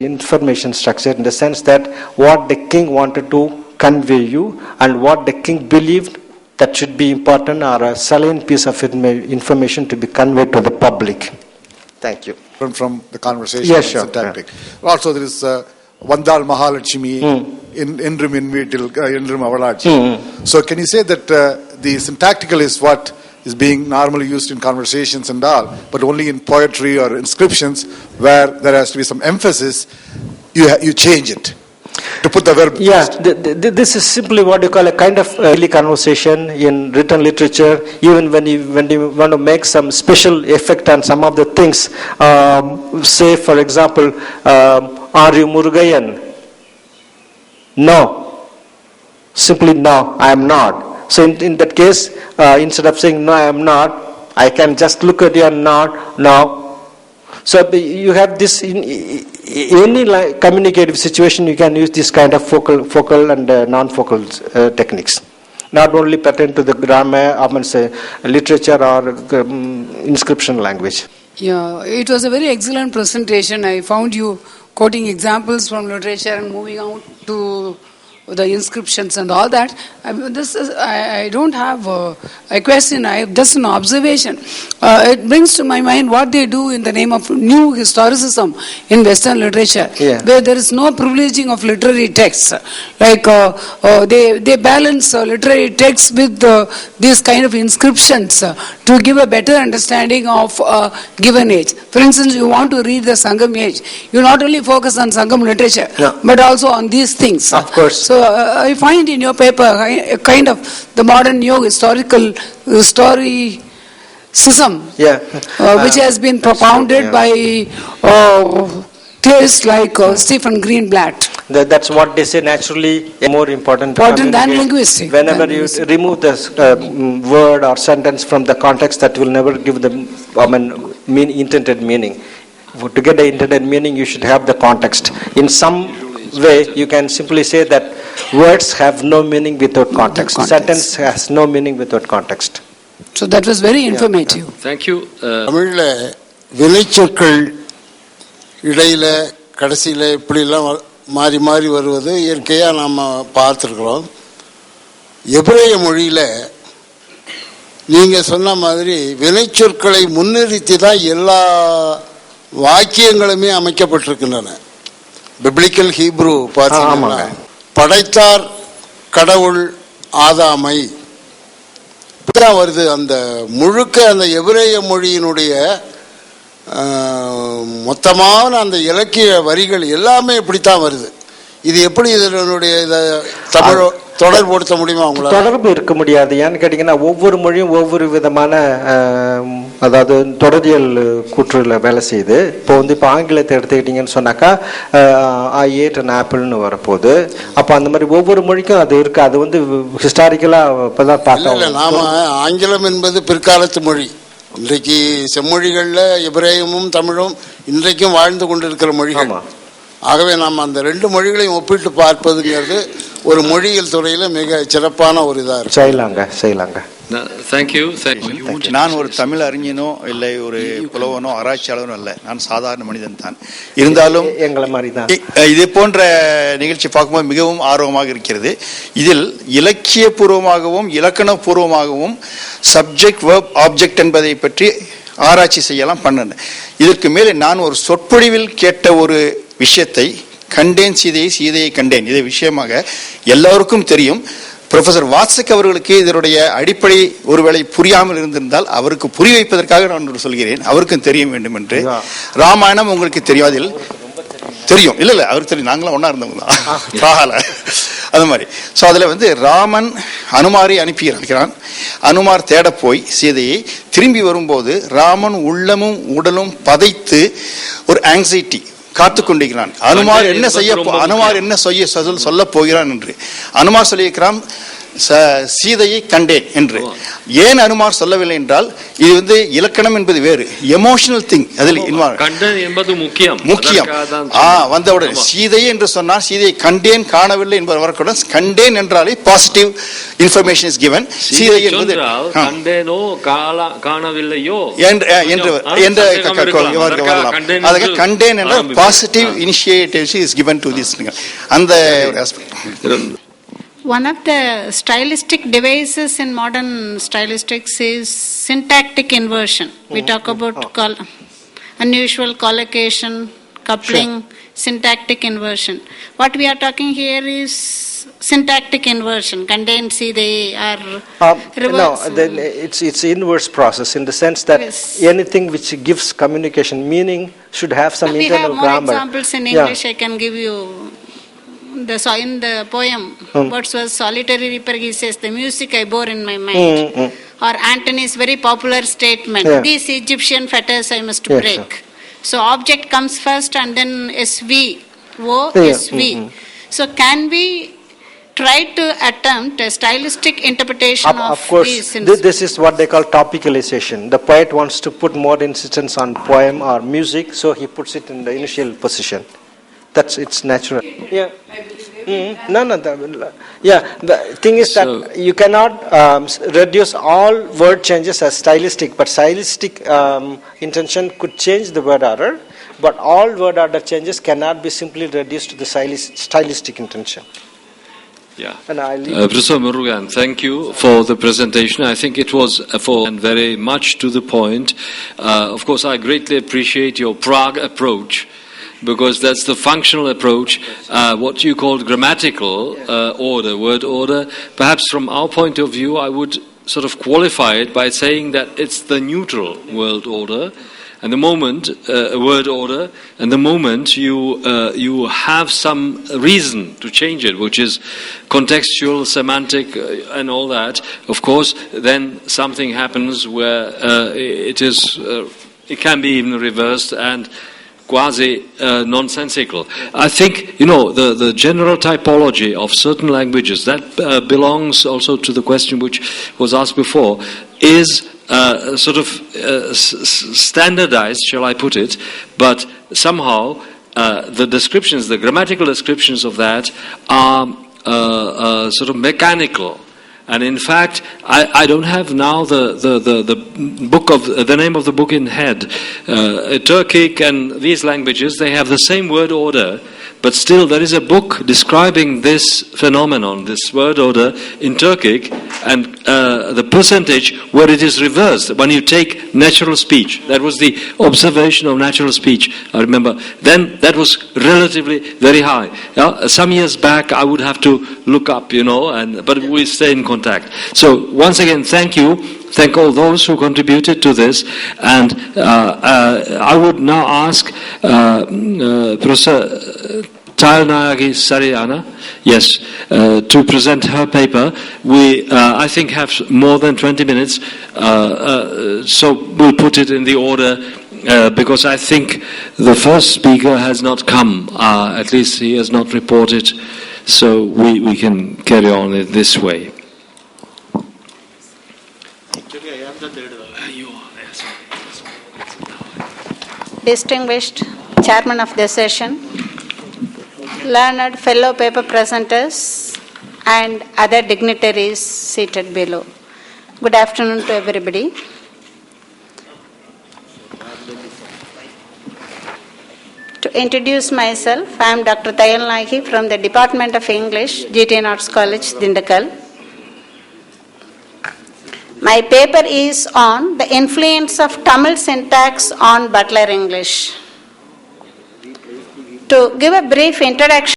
information structure in the sense that what the king wanted to convey you and what the king believed that should be important or a salient piece of information to be conveyed to the public. Thank you. From the conversation. Yes, sure. Tactic. Yeah. Also, there is Vandal Mahalakshmi Indrum Invitil Indrum Avalachi. So, can you say that the syntactical is what is being normally used in conversations and all, but only in poetry or inscriptions where there has to be some emphasis, you change it to put the verb. Yeah, this is simply what you call a kind of early conversation in written literature. Even when you want to make some special effect on some of the things, say for example, are you Murugayan? No. Simply no, I am not. So in that case, instead of saying no, I am not, I can just look at you and nod, no. So you have this in any communicative situation. You can use this kind of focal and non-focal techniques. Not only pertain to the grammar, I mean say literature or inscription language. Yeah, it was a very excellent presentation. I found you quoting examples from literature and moving out to the inscriptions and all that. I don't have a question, I have just an observation. It brings to my mind what they do in the name of new historicism in Western literature, where there is no privileging of literary texts. Like they balance literary texts with these kind of inscriptions to give a better understanding of a given age. For instance, you want to read the Sangam age, you not only focus on Sangam literature, but also on these things. Of course. So I find in your paper a kind of the modern new historical historicism, which has been propounded by theorists like Stephen Greenblatt. That's what they say naturally more important than linguistics. Whenever you remove the word or sentence from the context, that will never give the intended meaning. To get the intended meaning, you should have the context. In some way, you can simply say that words have no meaning without context. Sentence has no meaning without context. So that was very informative. Thank you. தமிழ்ல வினைச்சொற்கள் இடையில கடைசியில இப்படிலாம் மாறி மாறி வருவது இயற்கையாக நாம் பார்த்துருக்குறோம். எபிரேய மொழியில் நீங்கள் சொன்ன மாதிரி வினைச்சொற்களை முன்னிறுத்தி தான் எல்லா வாக்கியங்களுமே அமைக்கப்பட்டிருக்கின்றன. பிப்ளிக்கல் ஹீப்ரு பார்த்தீங்கன்னா படைத்தார் கடவுள் ஆதாமை இப்படிதான் வருது. அந்த முழுக்க அந்த எபிரேய மொழியினுடைய மொத்தமான அந்த இலக்கிய வரிகள் எல்லாமே இப்படித்தான் வருது. இது எப்படி இதனுடைய தமிழ் தொடர்புபடுத்த முடியுமா? அவங்களால தொடர்பு இருக்க முடியாது. ஏன்னு கேட்டீங்கன்னா ஒவ்வொரு மொழியும் ஒவ்வொரு விதமான அதாவது தொடரியல் கூற்றுல வேலை செய்யுது. இப்போ ஆங்கிலத்தை எடுத்துக்கிட்டீங்கன்னு சொன்னாக்கா ஐ ஏட் அன் ஆப்பிள்னு வரப்போகுது. அப்போ அந்த மாதிரி ஒவ்வொரு மொழிக்கும் அது இருக்கு. அது ஹிஸ்டாரிக்கலா இப்பதான் பார்த்தோம். நாம ஆங்கிலம் என்பது பிற்காலத்து மொழி. இன்றைக்கு செம்மொழிகள்ல எபிரேயமும் தமிழும் இன்றைக்கும் வாழ்ந்து கொண்டிருக்கிற மொழிகள். ஆகவே நாம் அந்த ரெண்டு மொழிகளையும் ஒப்பிட்டு பார்ப்பதுங்கிறது ஒரு மொழியியல் துறையில மிக சிறப்பான ஒரு இதா இருக்கு. செய்யலாங்க. நான் ஒரு தமிழ் அறிஞனோ இல்லை ஒரு புலவனோ ஆராய்ச்சியாளனோ அல்ல. நான் சாதாரண மனிதன் தான். இருந்தாலும் எங்களை மாதிரி தான் இதே போன்ற நிகழ்ச்சி பார்க்கும்போது மிகவும் ஆர்வமாக இருக்கிறது. இதில் இலக்கிய பூர்வமாகவும் இலக்கண பூர்வமாகவும் சப்ஜெக்ட் வெர்ப் ஆப்ஜெக்ட் என்பதை பற்றி ஆராய்ச்சி செய்யலாம் பண்ணேன். இதற்கு மேலே நான் ஒரு சொற்பொழிவில் கேட்ட ஒரு விஷயத்தை கண்டேன், சீதையை கண்டேன். இதை விஷயமாக எல்லோருக்கும் தெரியும். ப்ரொஃபசர் வாத்சக் அவர்களுக்கு இதனுடைய அடிப்படை ஒருவேளை புரியாமல் இருந்திருந்தால் அவருக்கு புரிய வைப்பதற்காக நான் சொல்கிறேன். அவருக்கும் தெரிய வேண்டும் என்று. ராமாயணம் உங்களுக்கு தெரியும், அதில் தெரியும் இல்ல அவருக்கு தெரியும். நாங்களாம் ஒன்னா இருந்தவங்க தான் அது மாதிரி. ஸோ அதில் ராமன் அனுமாரை அனுப்பியிருக்கிறான். அனுமார் தேட போய் சீதையை திரும்பி வரும்போது ராமன் உள்ளமும் உடலும் பதைத்து ஒரு ஆங்ஸைட்டி காத்து கொண்டிருக்கிறான். அனுமார் என்ன செய்ய சொல்ல போகிறான் என்று. அனுமார் சொல்லியிருக்கிறான், சீதையை கண்டேன் என்று. ஏன் அனுமார் சொல்லவில்லை என்றால் இது வந்து இலக்கணம் என்பது வேறு, எமோஷனல் திங் அதில் கண்டேன் என்பது முக்கியம். வந்தவுடன் சீதை என்று சொன்னால் சீதையை கண்டேன் காணவில்லை என்பது வரக்கூடாது. கண்டேன் என்றாலே பாசிட்டிவ் இன்ஃபர்மேஷன் இஸ் given. சீதை என்பது கண்டேனோ காணவில்லையோ என்ற வரலாம். கண்டேன் என்ற positive initiative is given to this. அந்த one of the stylistic devices in modern stylistics is syntactic inversion. We talk about unusual collocation, coupling, syntactic inversion. What we are talking here is syntactic inversion. Contain, see, they are reverse. No, then it's inverse process in the sense that anything which gives communication meaning should have some internal grammar. We have more examples in English. I can give you. In the poem, Wordsworth's Solitary Reaper, he says, the music I bore in my mind. Or Antony's very popular statement, these Egyptian fetters I must break. So object comes first and then SV, SV. So can we try to attempt a stylistic interpretation of course, this is what they call topicalization. The poet wants to put more insistence on poem or music, so he puts it in the initial position. That's it's natural. Yeah. No. The thing is that you cannot reduce all word changes as stylistic, but stylistic intention could change the word order. But all word order changes cannot be simply reduced to the stylistic intention. Yeah. And Professor Murugan, thank you for the presentation. I think it was and very much to the point. Of course, I greatly appreciate your Prague approach, because that's the functional approach, what you call grammatical order, word order. Perhaps from our point of view, I would sort of qualify it by saying that it's the neutral word order. And the moment, word order, and the moment you have some reason to change it, which is contextual, semantic, and all that, of course, then something happens where it can be even reversed and quasi nonsensical. I think, the general typology of certain languages, that belongs also to the question which was asked before, is sort of standardized, shall I put it, but somehow the descriptions, the grammatical descriptions of that are sort of mechanical. And in fact, I don't have now the book of the name of the book in head. Turkic and these languages, they have the same word order, but still there is a book describing this phenomenon, this word order in Turkic, and the percentage where it is reversed when you take natural speech. That was the observation of natural speech, I remember. Then that was relatively very high. Some years back I would have to look up, but we stay in contact. So once again, thank you. Thank all those who contributed to this. And I would now ask Professor Talnagi Sariana, to present her paper. We, I think, have more than 20 minutes, so we'll put it in the order, because I think the first speaker has not come, at least he has not reported, so we can carry on it this way. Distinguished Chairman of the session, learned fellow paper presenters, and other dignitaries seated below. Good afternoon to everybody. To introduce myself, I am Dr. Tayal Nagi from the Department of English, GTN Arts College, Dindakal. My paper is on the influence of Tamil syntax on Butler English. To give a brief introduction